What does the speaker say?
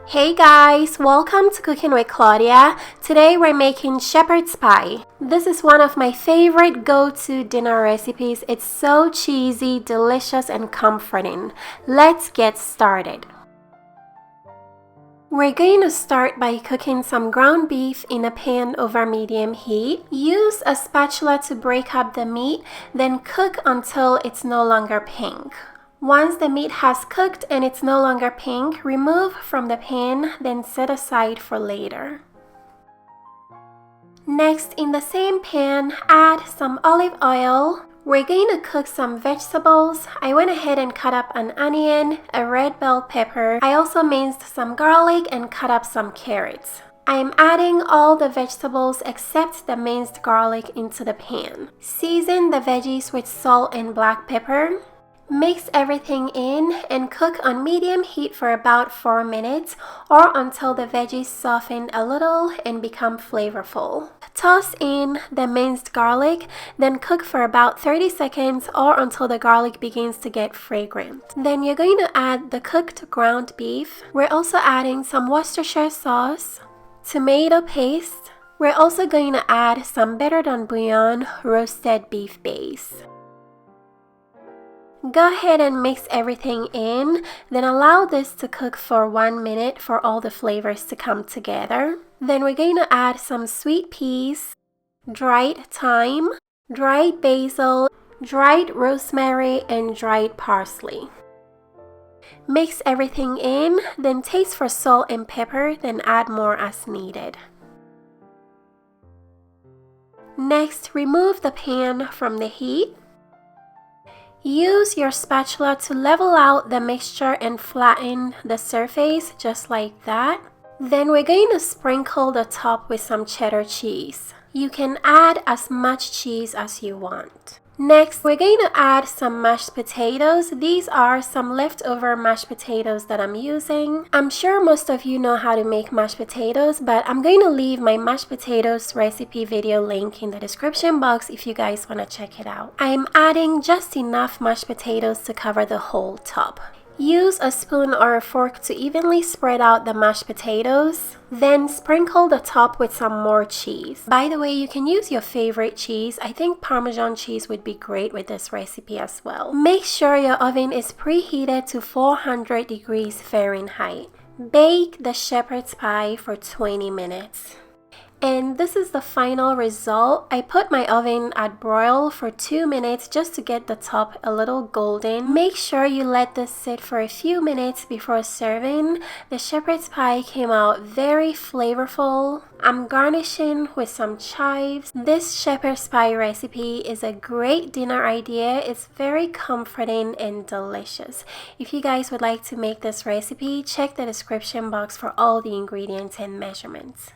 Hey guys, welcome to Cooking with Claudia. Today we're making shepherd's pie. This is one of my favorite go-to dinner recipes. It's so cheesy, delicious, and comforting. Let's get started. We're going to start by cooking some ground beef in a pan over medium heat. Use a spatula to break up the meat, then cook until it's no longer pink. Once the meat has cooked and it's no longer pink, remove from the pan, then set aside for later. Next, in the same pan, add some olive oil. We're going to cook some vegetables. I went ahead and cut up an onion, a red bell pepper. I also minced some garlic and cut up some carrots. I'm adding all the vegetables except the minced garlic into the pan. Season the veggies with salt and black pepper. Mix everything in and cook on medium heat for about 4 minutes or until the veggies soften a little and become flavorful. Toss in the minced garlic, then cook for about 30 seconds or until the garlic begins to get fragrant. Then you're going to add the cooked ground beef. We're also adding some Worcestershire sauce, tomato paste. We're also going to add some better than bouillon roasted beef base. Go ahead and mix everything in, then allow this to cook for 1 minute for all the flavors to come together. Then we're going to add some sweet peas, dried thyme, dried basil, dried rosemary, and dried parsley. Mix everything in, then taste for salt and pepper, then add more as needed. Next, remove the pan from the heat. Use your spatula to level out the mixture and flatten the surface just like that. Then we're going to sprinkle the top with some cheddar cheese. You can add as much cheese as you want. Next, we're going to add some mashed potatoes. These are some leftover mashed potatoes that I'm using. I'm sure most of you know how to make mashed potatoes, but I'm going to leave my mashed potatoes recipe video link in the description box if you guys want to check it out. I'm adding just enough mashed potatoes to cover the whole top. Use a spoon or a fork to evenly spread out the mashed potatoes. Then sprinkle the top with some more cheese. By the way, you can use your favorite cheese. I think Parmesan cheese would be great with this recipe as well. Make sure your oven is preheated to 400 degrees Fahrenheit. Bake the shepherd's pie for 20 minutes. And this is the final result. I put my oven at broil for 2 minutes just to get the top a little golden. Make sure you let this sit for a few minutes before serving. The shepherd's pie came out very flavorful. I'm garnishing with some chives. This shepherd's pie recipe is a great dinner idea. It's very comforting and delicious. If you guys would like to make this recipe, check the description box for all the ingredients and measurements.